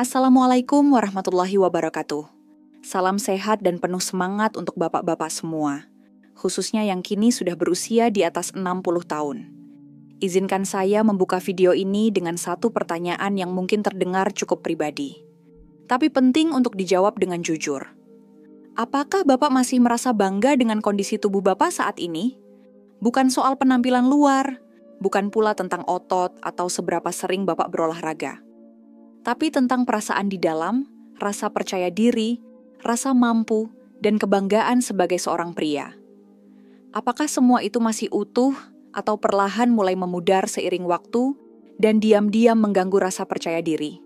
Assalamualaikum warahmatullahi wabarakatuh. Salam sehat dan penuh semangat untuk bapak-bapak semua, khususnya yang kini sudah berusia di atas 60 tahun. Izinkan saya membuka video ini dengan satu pertanyaan yang mungkin terdengar cukup pribadi, tapi penting untuk dijawab dengan jujur. Apakah Bapak masih merasa bangga dengan kondisi tubuh Bapak saat ini? Bukan soal penampilan luar, bukan pula tentang otot atau seberapa sering Bapak berolahraga, tapi tentang perasaan di dalam, rasa percaya diri, rasa mampu, dan kebanggaan sebagai seorang pria. Apakah semua itu masih utuh atau perlahan mulai memudar seiring waktu dan diam-diam mengganggu rasa percaya diri?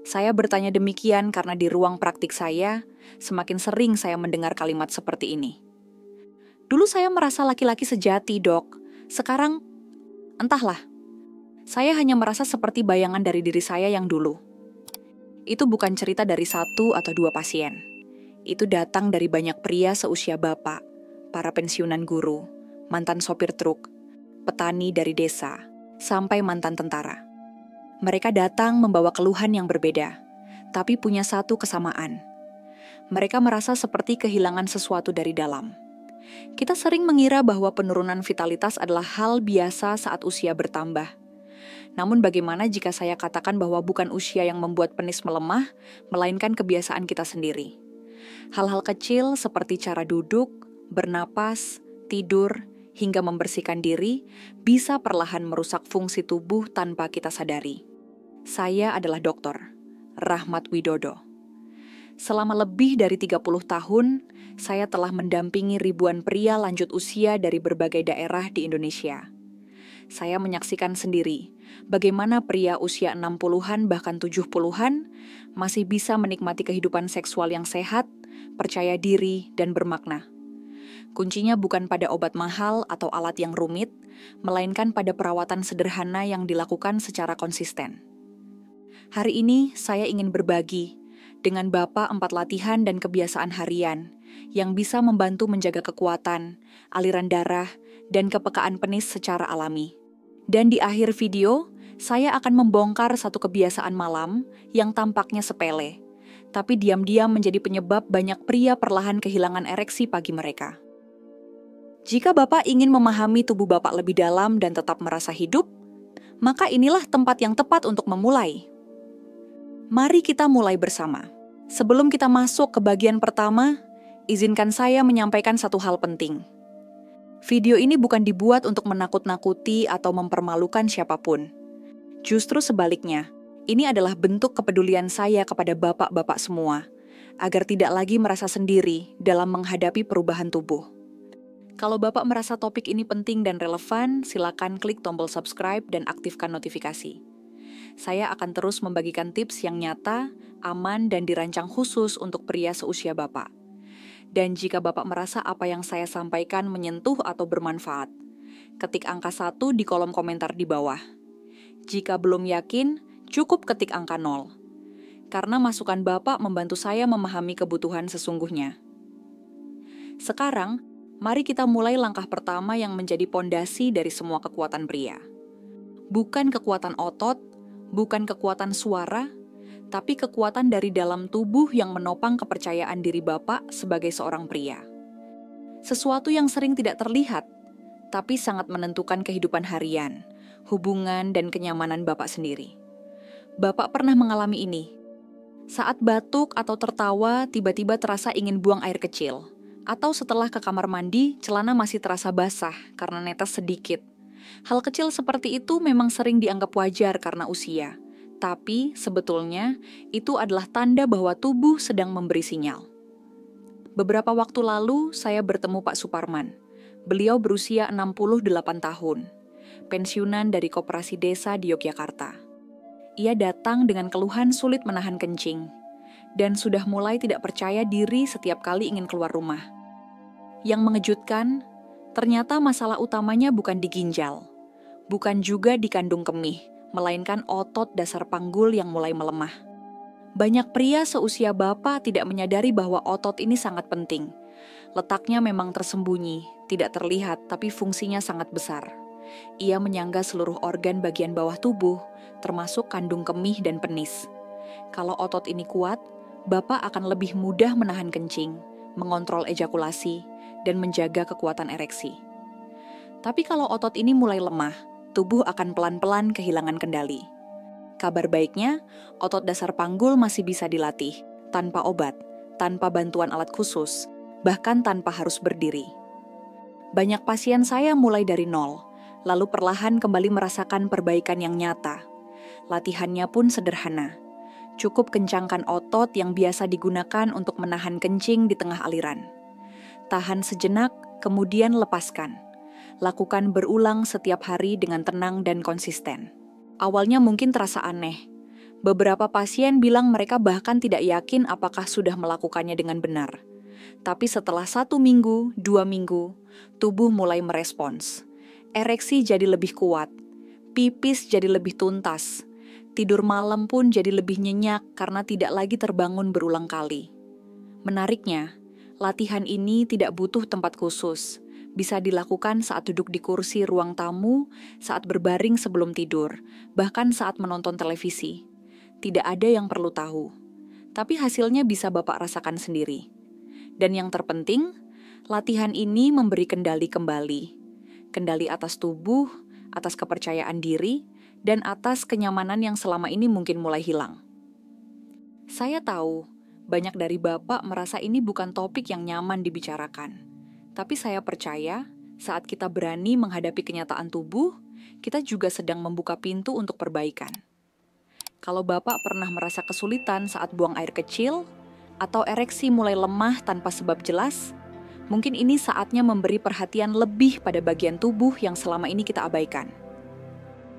Saya bertanya demikian karena di ruang praktik saya, semakin sering saya mendengar kalimat seperti ini. Dulu saya merasa laki-laki sejati, Dok. Sekarang, entahlah. Saya hanya merasa seperti bayangan dari diri saya yang dulu. Itu bukan cerita dari satu atau dua pasien. Itu datang dari banyak pria seusia Bapak, para pensiunan guru, mantan sopir truk, petani dari desa, sampai mantan tentara. Mereka datang membawa keluhan yang berbeda, tapi punya satu kesamaan. Mereka merasa seperti kehilangan sesuatu dari dalam. Kita sering mengira bahwa penurunan vitalitas adalah hal biasa saat usia bertambah. Namun bagaimana jika saya katakan bahwa bukan usia yang membuat penis melemah, melainkan kebiasaan kita sendiri. Hal-hal kecil seperti cara duduk, bernapas, tidur, hingga membersihkan diri bisa perlahan merusak fungsi tubuh tanpa kita sadari. Saya adalah Dr. Rahmat Widodo. Selama lebih dari 30 tahun, saya telah mendampingi ribuan pria lanjut usia dari berbagai daerah di Indonesia. Saya menyaksikan sendiri bagaimana pria usia 60-an bahkan 70-an masih bisa menikmati kehidupan seksual yang sehat, percaya diri, dan bermakna. Kuncinya bukan pada obat mahal atau alat yang rumit, melainkan pada perawatan sederhana yang dilakukan secara konsisten. Hari ini saya ingin berbagi dengan Bapak 4 latihan dan kebiasaan harian yang bisa membantu menjaga kekuatan, aliran darah, dan kepekaan penis secara alami. Dan di akhir video, saya akan membongkar satu kebiasaan malam yang tampaknya sepele, tapi diam-diam menjadi penyebab banyak pria perlahan kehilangan ereksi pagi mereka. Jika Bapak ingin memahami tubuh Bapak lebih dalam dan tetap merasa hidup, maka inilah tempat yang tepat untuk memulai. Mari kita mulai bersama. Sebelum kita masuk ke bagian pertama, izinkan saya menyampaikan satu hal penting. Video ini bukan dibuat untuk menakut-nakuti atau mempermalukan siapapun. Justru sebaliknya, ini adalah bentuk kepedulian saya kepada bapak-bapak semua, agar tidak lagi merasa sendiri dalam menghadapi perubahan tubuh. Kalau Bapak merasa topik ini penting dan relevan, silakan klik tombol subscribe dan aktifkan notifikasi. Saya akan terus membagikan tips yang nyata, aman, dan dirancang khusus untuk pria seusia Bapak. Dan jika Bapak merasa apa yang saya sampaikan menyentuh atau bermanfaat, ketik angka 1 di kolom komentar di bawah. Jika belum yakin, cukup ketik angka 0. Karena masukan Bapak membantu saya memahami kebutuhan sesungguhnya. Sekarang, mari kita mulai langkah pertama yang menjadi pondasi dari semua kekuatan pria. Bukan kekuatan otot, bukan kekuatan suara, tapi kekuatan dari dalam tubuh yang menopang kepercayaan diri Bapak sebagai seorang pria. Sesuatu yang sering tidak terlihat, tapi sangat menentukan kehidupan harian, hubungan, dan kenyamanan Bapak sendiri. Bapak pernah mengalami ini. Saat batuk atau tertawa, tiba-tiba terasa ingin buang air kecil. Atau setelah ke kamar mandi, celana masih terasa basah karena netes sedikit. Hal kecil seperti itu memang sering dianggap wajar karena usia. Tapi sebetulnya itu adalah tanda bahwa tubuh sedang memberi sinyal. Beberapa waktu lalu saya bertemu Pak Suparman. Beliau berusia 68 tahun, pensiunan dari Koperasi Desa di Yogyakarta. Ia datang dengan keluhan sulit menahan kencing, dan sudah mulai tidak percaya diri setiap kali ingin keluar rumah. Yang mengejutkan, ternyata masalah utamanya bukan di ginjal, bukan juga di kandung kemih, melainkan otot dasar panggul yang mulai melemah. Banyak pria seusia Bapak tidak menyadari bahwa otot ini sangat penting. Letaknya memang tersembunyi, tidak terlihat, tapi fungsinya sangat besar. Ia menyangga seluruh organ bagian bawah tubuh, termasuk kandung kemih dan penis. Kalau otot ini kuat, Bapak akan lebih mudah menahan kencing, mengontrol ejakulasi, dan menjaga kekuatan ereksi. Tapi kalau otot ini mulai lemah, tubuh akan pelan-pelan kehilangan kendali. Kabar baiknya, otot dasar panggul masih bisa dilatih, tanpa obat, tanpa bantuan alat khusus, bahkan tanpa harus berdiri. Banyak pasien saya mulai dari nol, lalu perlahan kembali merasakan perbaikan yang nyata. Latihannya pun sederhana. Cukup kencangkan otot yang biasa digunakan untuk menahan kencing di tengah aliran. Tahan sejenak, kemudian lepaskan. Lakukan berulang setiap hari dengan tenang dan konsisten. Awalnya mungkin terasa aneh. Beberapa pasien bilang mereka bahkan tidak yakin apakah sudah melakukannya dengan benar. Tapi setelah 1 minggu, 2 minggu, tubuh mulai merespons. Ereksi jadi lebih kuat, pipis jadi lebih tuntas, tidur malam pun jadi lebih nyenyak karena tidak lagi terbangun berulang kali. Menariknya, latihan ini tidak butuh tempat khusus. Bisa dilakukan saat duduk di kursi ruang tamu, saat berbaring sebelum tidur, bahkan saat menonton televisi. Tidak ada yang perlu tahu. Tapi hasilnya bisa Bapak rasakan sendiri. Dan yang terpenting, latihan ini memberi kendali kembali. Kendali atas tubuh, atas kepercayaan diri, dan atas kenyamanan yang selama ini mungkin mulai hilang. Saya tahu, banyak dari Bapak merasa ini bukan topik yang nyaman dibicarakan. Tapi saya percaya, saat kita berani menghadapi kenyataan tubuh, kita juga sedang membuka pintu untuk perbaikan. Kalau Bapak pernah merasa kesulitan saat buang air kecil, atau ereksi mulai lemah tanpa sebab jelas, mungkin ini saatnya memberi perhatian lebih pada bagian tubuh yang selama ini kita abaikan.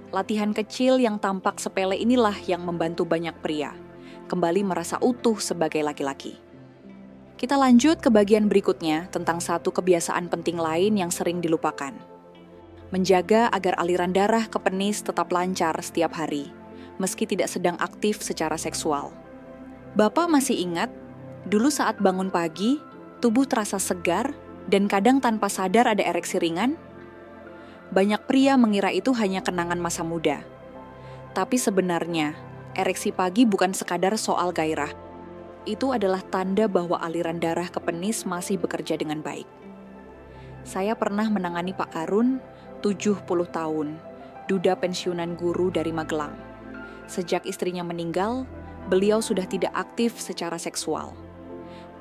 Latihan kecil yang tampak sepele inilah yang membantu banyak pria kembali merasa utuh sebagai laki-laki. Kita lanjut ke bagian berikutnya tentang satu kebiasaan penting lain yang sering dilupakan. Menjaga agar aliran darah ke penis tetap lancar setiap hari, meski tidak sedang aktif secara seksual. Bapak masih ingat, dulu saat bangun pagi, tubuh terasa segar dan kadang tanpa sadar ada ereksi ringan? Banyak pria mengira itu hanya kenangan masa muda. Tapi sebenarnya, ereksi pagi bukan sekadar soal gairah. Itu adalah tanda bahwa aliran darah ke penis masih bekerja dengan baik. Saya pernah menangani Pak Karun, 70 tahun, duda pensiunan guru dari Magelang. Sejak istrinya meninggal, beliau sudah tidak aktif secara seksual.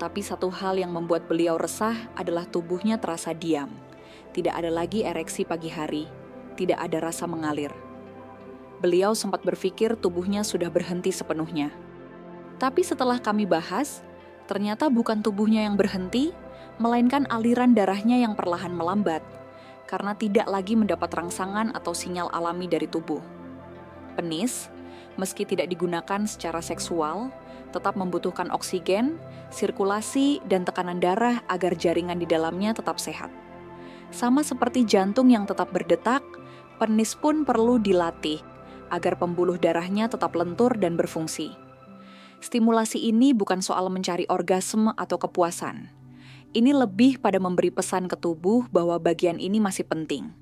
Tapi satu hal yang membuat beliau resah adalah tubuhnya terasa diam. Tidak ada lagi ereksi pagi hari, tidak ada rasa mengalir. Beliau sempat berpikir tubuhnya sudah berhenti sepenuhnya. Tapi setelah kami bahas, ternyata bukan tubuhnya yang berhenti, melainkan aliran darahnya yang perlahan melambat, karena tidak lagi mendapat rangsangan atau sinyal alami dari tubuh. Penis, meski tidak digunakan secara seksual, tetap membutuhkan oksigen, sirkulasi, dan tekanan darah agar jaringan di dalamnya tetap sehat. Sama seperti jantung yang tetap berdetak, penis pun perlu dilatih agar pembuluh darahnya tetap lentur dan berfungsi. Stimulasi ini bukan soal mencari orgasme atau kepuasan. Ini lebih pada memberi pesan ke tubuh bahwa bagian ini masih penting.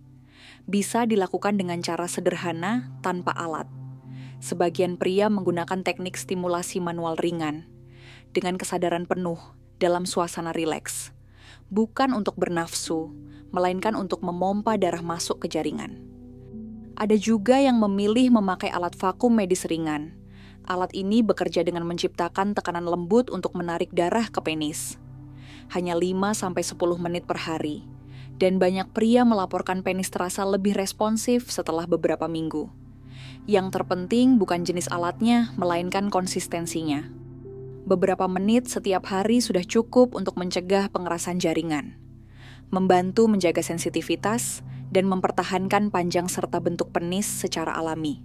Bisa dilakukan dengan cara sederhana tanpa alat. Sebagian pria menggunakan teknik stimulasi manual ringan, dengan kesadaran penuh dalam suasana rileks. Bukan untuk bernafsu, melainkan untuk memompa darah masuk ke jaringan. Ada juga yang memilih memakai alat vakum medis ringan. Alat ini bekerja dengan menciptakan tekanan lembut untuk menarik darah ke penis. Hanya 5-10 menit per hari. Dan banyak pria melaporkan penis terasa lebih responsif setelah beberapa minggu. Yang terpenting bukan jenis alatnya, melainkan konsistensinya. Beberapa menit setiap hari sudah cukup untuk mencegah pengerasan jaringan, membantu menjaga sensitivitas, dan mempertahankan panjang serta bentuk penis secara alami.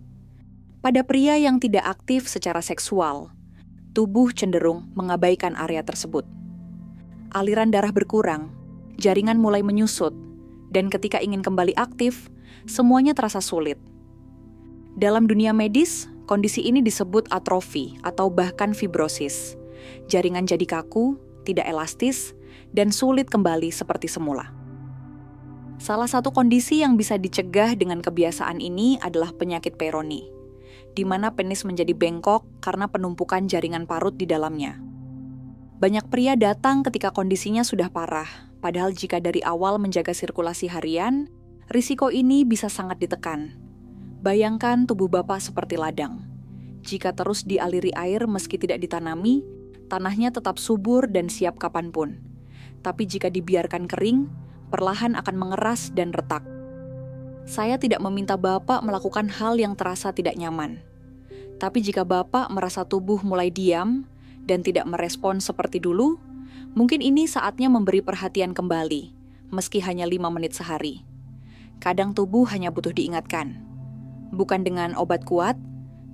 Pada pria yang tidak aktif secara seksual, tubuh cenderung mengabaikan area tersebut. Aliran darah berkurang, jaringan mulai menyusut, dan ketika ingin kembali aktif, semuanya terasa sulit. Dalam dunia medis, kondisi ini disebut atrofi atau bahkan fibrosis. Jaringan jadi kaku, tidak elastis, dan sulit kembali seperti semula. Salah satu kondisi yang bisa dicegah dengan kebiasaan ini adalah penyakit Peyronie. di mana penis menjadi bengkok karena penumpukan jaringan parut di dalamnya. Banyak pria datang ketika kondisinya sudah parah, padahal jika dari awal menjaga sirkulasi harian, risiko ini bisa sangat ditekan. Bayangkan tubuh Bapak seperti ladang. Jika terus dialiri air meski tidak ditanami, tanahnya tetap subur dan siap kapanpun. Tapi jika dibiarkan kering, perlahan akan mengeras dan retak. Saya tidak meminta Bapak melakukan hal yang terasa tidak nyaman. Tapi jika Bapak merasa tubuh mulai diam dan tidak merespon seperti dulu, mungkin ini saatnya memberi perhatian kembali, meski hanya 5 menit sehari. Kadang tubuh hanya butuh diingatkan. Bukan dengan obat kuat,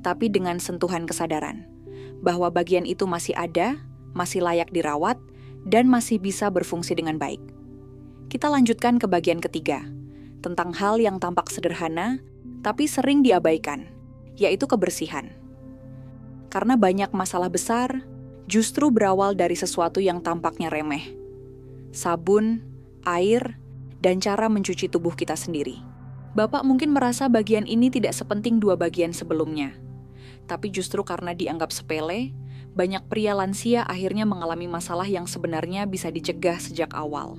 tapi dengan sentuhan kesadaran bahwa bagian itu masih ada, masih layak dirawat, dan masih bisa berfungsi dengan baik. Kita lanjutkan ke bagian ketiga, tentang hal yang tampak sederhana, tapi sering diabaikan, yaitu kebersihan. Karena banyak masalah besar, justru berawal dari sesuatu yang tampaknya remeh. Sabun, air, dan cara mencuci tubuh kita sendiri. Bapak mungkin merasa bagian ini tidak sepenting 2 bagian sebelumnya. Tapi justru karena dianggap sepele, banyak pria lansia akhirnya mengalami masalah yang sebenarnya bisa dicegah sejak awal.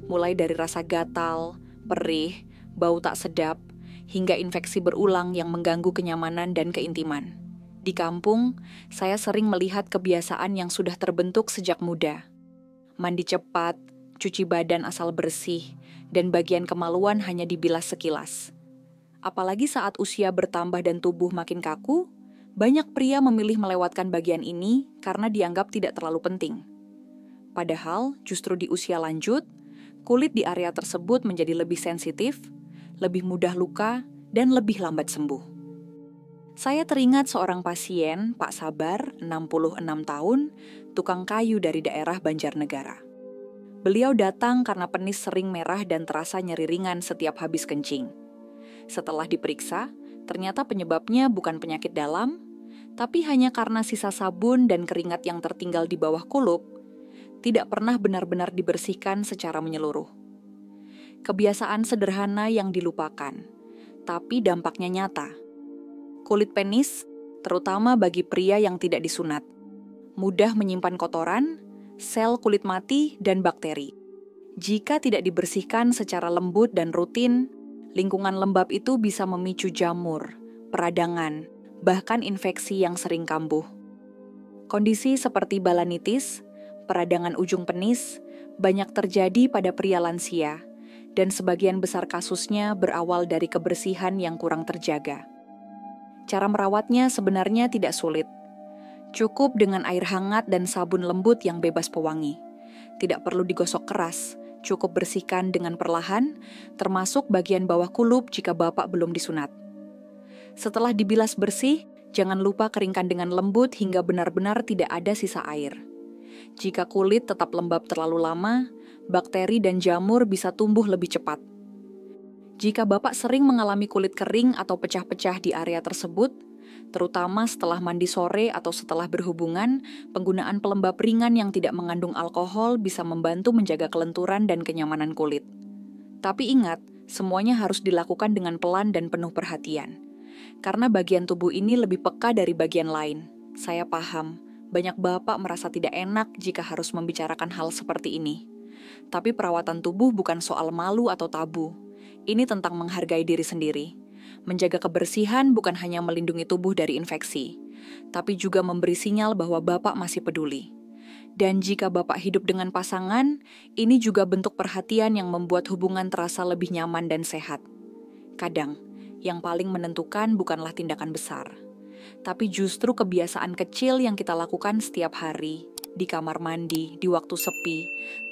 Mulai dari rasa gatal, perih, bau tak sedap, hingga infeksi berulang yang mengganggu kenyamanan dan keintiman. Di kampung, saya sering melihat kebiasaan yang sudah terbentuk sejak muda. Mandi cepat, cuci badan asal bersih, dan bagian kemaluan hanya dibilas sekilas. Apalagi saat usia bertambah dan tubuh makin kaku, banyak pria memilih melewatkan bagian ini karena dianggap tidak terlalu penting. Padahal, justru di usia lanjut, kulit di area tersebut menjadi lebih sensitif, lebih mudah luka, dan lebih lambat sembuh. Saya teringat seorang pasien, Pak Sabar, 66 tahun, tukang kayu dari daerah Banjarnegara. Beliau datang karena penis sering merah dan terasa nyeri ringan setiap habis kencing. Setelah diperiksa, ternyata penyebabnya bukan penyakit dalam, tapi hanya karena sisa sabun dan keringat yang tertinggal di bawah kulup, tidak pernah benar-benar dibersihkan secara menyeluruh. Kebiasaan sederhana yang dilupakan, tapi dampaknya nyata. Kulit penis, terutama bagi pria yang tidak disunat, mudah menyimpan kotoran, sel kulit mati, dan bakteri. Jika tidak dibersihkan secara lembut dan rutin, lingkungan lembab itu bisa memicu jamur, peradangan, bahkan infeksi yang sering kambuh. Kondisi seperti balanitis, peradangan ujung penis, banyak terjadi pada pria lansia, dan sebagian besar kasusnya berawal dari kebersihan yang kurang terjaga. Cara merawatnya sebenarnya tidak sulit. Cukup dengan air hangat dan sabun lembut yang bebas pewangi. Tidak perlu digosok keras, cukup bersihkan dengan perlahan, termasuk bagian bawah kulup jika Bapak belum disunat. Setelah dibilas bersih, jangan lupa keringkan dengan lembut hingga benar-benar tidak ada sisa air. Jika kulit tetap lembab terlalu lama, bakteri dan jamur bisa tumbuh lebih cepat. Jika Bapak sering mengalami kulit kering atau pecah-pecah di area tersebut, terutama setelah mandi sore atau setelah berhubungan, penggunaan pelembab ringan yang tidak mengandung alkohol bisa membantu menjaga kelenturan dan kenyamanan kulit. Tapi ingat, semuanya harus dilakukan dengan pelan dan penuh perhatian. Karena bagian tubuh ini lebih peka dari bagian lain. Saya paham, banyak Bapak merasa tidak enak jika harus membicarakan hal seperti ini. Tapi perawatan tubuh bukan soal malu atau tabu. Ini tentang menghargai diri sendiri. Menjaga kebersihan bukan hanya melindungi tubuh dari infeksi, tapi juga memberi sinyal bahwa Bapak masih peduli. Dan jika Bapak hidup dengan pasangan, ini juga bentuk perhatian yang membuat hubungan terasa lebih nyaman dan sehat. Kadang, yang paling menentukan bukanlah tindakan besar, tapi justru kebiasaan kecil yang kita lakukan setiap hari, di kamar mandi, di waktu sepi,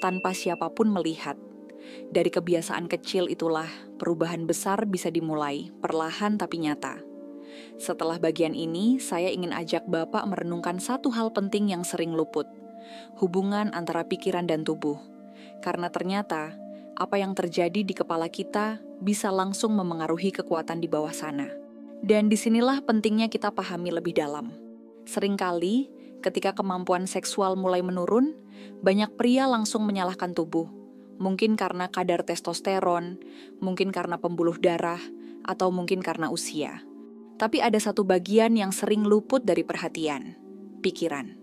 tanpa siapapun melihat. Dari kebiasaan kecil itulah perubahan besar bisa dimulai, perlahan tapi nyata. Setelah bagian ini, saya ingin ajak Bapak merenungkan satu hal penting yang sering luput, hubungan antara pikiran dan tubuh. Karena ternyata, apa yang terjadi di kepala kita bisa langsung memengaruhi kekuatan di bawah sana. Dan disinilah pentingnya kita pahami lebih dalam. Seringkali, ketika kemampuan seksual mulai menurun, banyak pria langsung menyalahkan tubuh. Mungkin karena kadar testosteron, mungkin karena pembuluh darah, atau mungkin karena usia. Tapi ada satu bagian yang sering luput dari perhatian, pikiran.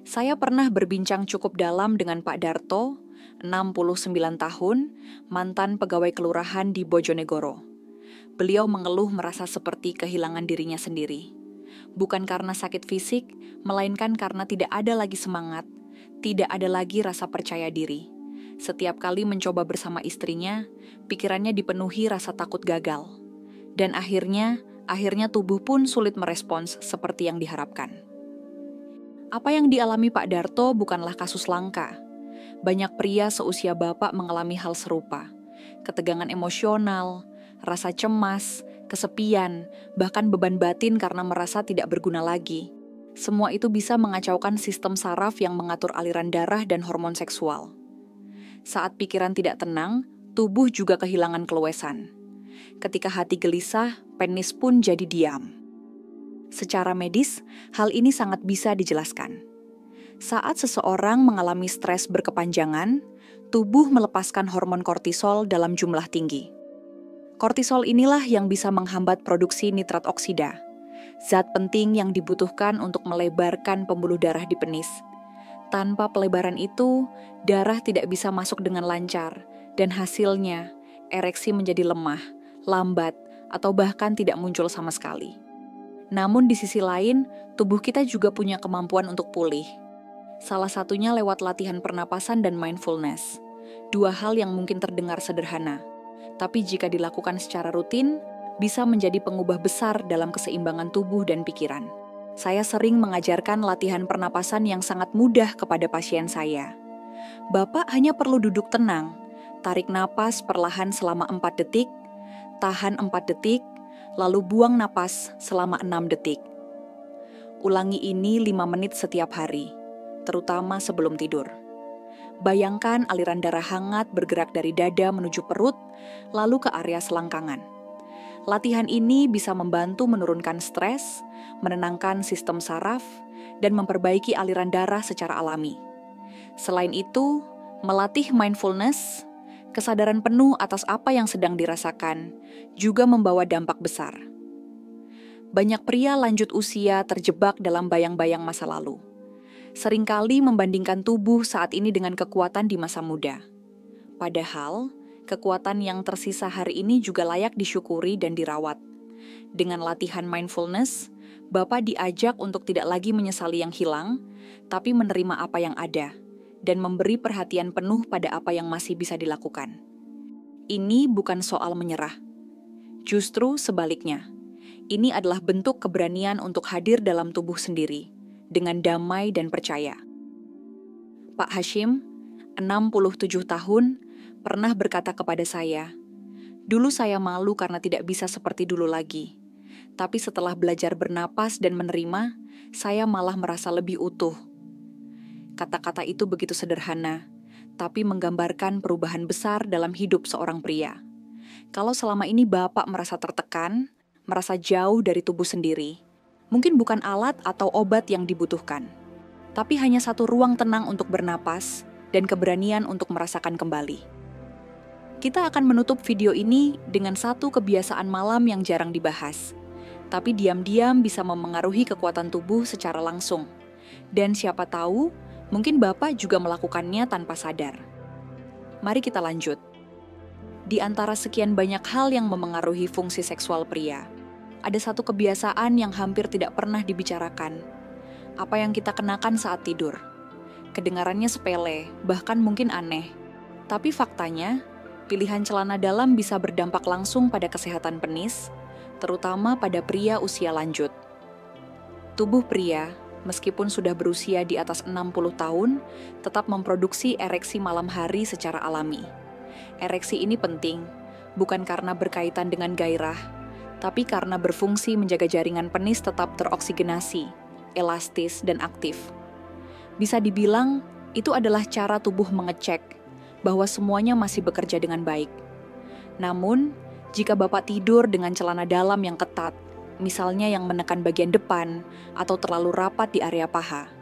Saya pernah berbincang cukup dalam dengan Pak Darto, 69 tahun, mantan pegawai kelurahan di Bojonegoro. Beliau mengeluh merasa seperti kehilangan dirinya sendiri. Bukan karena sakit fisik, melainkan karena tidak ada lagi semangat, tidak ada lagi rasa percaya diri. Setiap kali mencoba bersama istrinya, pikirannya dipenuhi rasa takut gagal. Dan akhirnya tubuh pun sulit merespons seperti yang diharapkan. Apa yang dialami Pak Darto bukanlah kasus langka. Banyak pria seusia Bapak mengalami hal serupa. Ketegangan emosional, rasa cemas, kesepian, bahkan beban batin karena merasa tidak berguna lagi. Semua itu bisa mengacaukan sistem saraf yang mengatur aliran darah dan hormon seksual. Saat pikiran tidak tenang, tubuh juga kehilangan keluasan. Ketika hati gelisah, penis pun jadi diam. Secara medis, hal ini sangat bisa dijelaskan. Saat seseorang mengalami stres berkepanjangan, tubuh melepaskan hormon kortisol dalam jumlah tinggi. Kortisol inilah yang bisa menghambat produksi nitrat oksida, zat penting yang dibutuhkan untuk melebarkan pembuluh darah di penis. Tanpa pelebaran itu, darah tidak bisa masuk dengan lancar, dan hasilnya, ereksi menjadi lemah, lambat, atau bahkan tidak muncul sama sekali. Namun di sisi lain, tubuh kita juga punya kemampuan untuk pulih. Salah satunya lewat latihan pernapasan dan mindfulness. Dua hal yang mungkin terdengar sederhana, tapi jika dilakukan secara rutin, bisa menjadi pengubah besar dalam keseimbangan tubuh dan pikiran. Saya sering mengajarkan latihan pernapasan yang sangat mudah kepada pasien saya. Bapak hanya perlu duduk tenang, tarik napas perlahan selama 4 detik, tahan 4 detik, lalu buang napas selama 6 detik. Ulangi ini 5 menit setiap hari, terutama sebelum tidur. Bayangkan aliran darah hangat bergerak dari dada menuju perut, lalu ke area selangkangan. Latihan ini bisa membantu menurunkan stres, menenangkan sistem saraf, dan memperbaiki aliran darah secara alami. Selain itu, melatih mindfulness, kesadaran penuh atas apa yang sedang dirasakan, juga membawa dampak besar. Banyak pria lanjut usia terjebak dalam bayang-bayang masa lalu. Seringkali membandingkan tubuh saat ini dengan kekuatan di masa muda. Padahal, kekuatan yang tersisa hari ini juga layak disyukuri dan dirawat. Dengan latihan mindfulness, Bapak diajak untuk tidak lagi menyesali yang hilang, tapi menerima apa yang ada, dan memberi perhatian penuh pada apa yang masih bisa dilakukan. Ini bukan soal menyerah. Justru sebaliknya, ini adalah bentuk keberanian untuk hadir dalam tubuh sendiri, dengan damai dan percaya. Pak Hashim, 67 tahun, pernah berkata kepada saya, "Dulu saya malu karena tidak bisa seperti dulu lagi. Tapi setelah belajar bernapas dan menerima, saya malah merasa lebih utuh." Kata-kata itu begitu sederhana, tapi menggambarkan perubahan besar dalam hidup seorang pria. Kalau selama ini Bapak merasa tertekan, merasa jauh dari tubuh sendiri, mungkin bukan alat atau obat yang dibutuhkan, tapi hanya satu ruang tenang untuk bernapas dan keberanian untuk merasakan kembali. Kita akan menutup video ini dengan satu kebiasaan malam yang jarang dibahas, tapi diam-diam bisa memengaruhi kekuatan tubuh secara langsung. Dan siapa tahu, mungkin Bapak juga melakukannya tanpa sadar. Mari kita lanjut. Di antara sekian banyak hal yang memengaruhi fungsi seksual pria, ada satu kebiasaan yang hampir tidak pernah dibicarakan. Apa yang kita kenakan saat tidur. Kedengarannya sepele, bahkan mungkin aneh. Tapi faktanya, pilihan celana dalam bisa berdampak langsung pada kesehatan penis, terutama pada pria usia lanjut. Tubuh pria, meskipun sudah berusia di atas 60 tahun, tetap memproduksi ereksi malam hari secara alami. Ereksi ini penting, bukan karena berkaitan dengan gairah, tapi karena berfungsi menjaga jaringan penis tetap teroksigenasi, elastis, dan aktif. Bisa dibilang, itu adalah cara tubuh mengecek bahwa semuanya masih bekerja dengan baik. Namun, jika Bapak tidur dengan celana dalam yang ketat, misalnya yang menekan bagian depan atau terlalu rapat di area paha,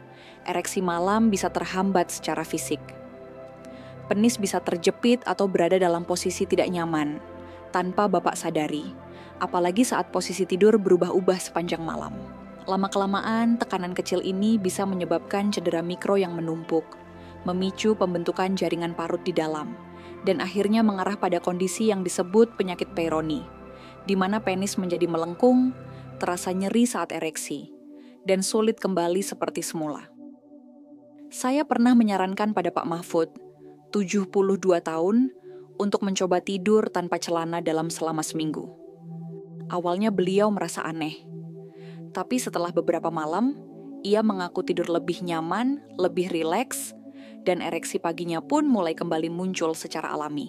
ereksi malam bisa terhambat secara fisik. Penis bisa terjepit atau berada dalam posisi tidak nyaman, tanpa Bapak sadari, Apalagi saat posisi tidur berubah-ubah sepanjang malam. Lama-kelamaan, tekanan kecil ini bisa menyebabkan cedera mikro yang menumpuk, memicu pembentukan jaringan parut di dalam, dan akhirnya mengarah pada kondisi yang disebut penyakit Peyronie, di mana penis menjadi melengkung, terasa nyeri saat ereksi, dan sulit kembali seperti semula. Saya pernah menyarankan pada Pak Mahfud, 72 tahun, untuk mencoba tidur tanpa celana selama seminggu. Awalnya beliau merasa aneh, tapi setelah beberapa malam, ia mengaku tidur lebih nyaman, lebih rileks, dan ereksi paginya pun mulai kembali muncul secara alami.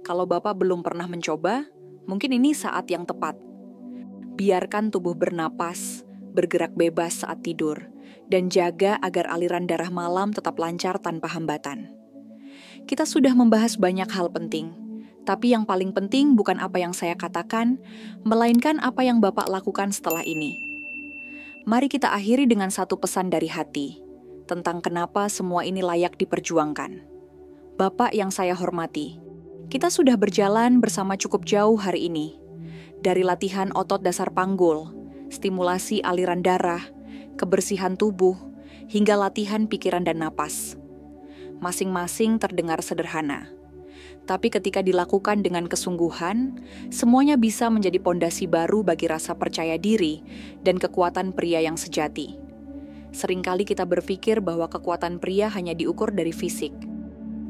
Kalau Bapak belum pernah mencoba, mungkin ini saat yang tepat. Biarkan tubuh bernapas, bergerak bebas saat tidur, dan jaga agar aliran darah malam tetap lancar tanpa hambatan. Kita sudah membahas banyak hal penting, tapi yang paling penting bukan apa yang saya katakan, melainkan apa yang Bapak lakukan setelah ini. Mari kita akhiri dengan satu pesan dari hati, tentang kenapa semua ini layak diperjuangkan. Bapak yang saya hormati, kita sudah berjalan bersama cukup jauh hari ini. Dari latihan otot dasar panggul, stimulasi aliran darah, kebersihan tubuh, hingga latihan pikiran dan napas. Masing-masing terdengar sederhana. Tapi ketika dilakukan dengan kesungguhan, semuanya bisa menjadi pondasi baru bagi rasa percaya diri dan kekuatan pria yang sejati. Seringkali kita berpikir bahwa kekuatan pria hanya diukur dari fisik.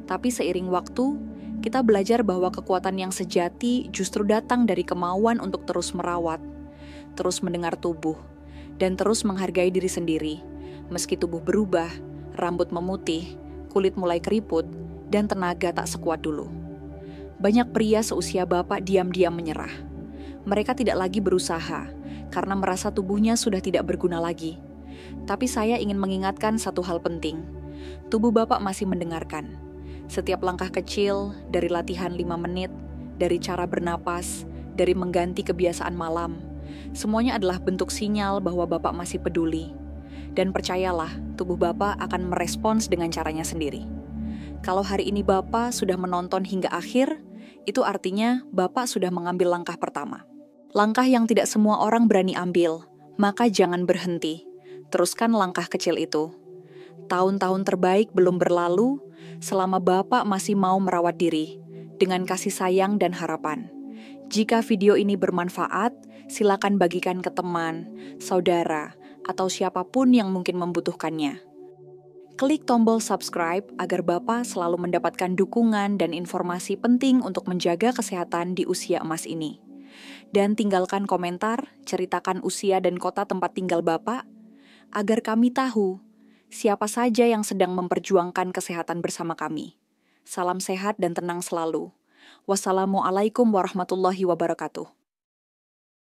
Tapi seiring waktu, kita belajar bahwa kekuatan yang sejati justru datang dari kemauan untuk terus merawat, terus mendengar tubuh, dan terus menghargai diri sendiri. Meski tubuh berubah, rambut memutih, kulit mulai keriput, dan tenaga tak sekuat dulu. Banyak pria seusia Bapak diam-diam menyerah. Mereka tidak lagi berusaha, karena merasa tubuhnya sudah tidak berguna lagi. Tapi saya ingin mengingatkan satu hal penting. Tubuh Bapak masih mendengarkan. Setiap langkah kecil, dari latihan 5 menit, dari cara bernapas, dari mengganti kebiasaan malam, semuanya adalah bentuk sinyal bahwa Bapak masih peduli. Dan percayalah, tubuh Bapak akan merespons dengan caranya sendiri. Kalau hari ini Bapak sudah menonton hingga akhir, itu artinya Bapak sudah mengambil langkah pertama. Langkah yang tidak semua orang berani ambil, maka jangan berhenti. Teruskan langkah kecil itu. Tahun-tahun terbaik belum berlalu, selama Bapak masih mau merawat diri, dengan kasih sayang dan harapan. Jika video ini bermanfaat, silakan bagikan ke teman, saudara, atau siapapun yang mungkin membutuhkannya. Klik tombol subscribe agar Bapak selalu mendapatkan dukungan dan informasi penting untuk menjaga kesehatan di usia emas ini. Dan tinggalkan komentar, ceritakan usia dan kota tempat tinggal Bapak, agar kami tahu siapa saja yang sedang memperjuangkan kesehatan bersama kami. Salam sehat dan tenang selalu. Wassalamualaikum warahmatullahi wabarakatuh.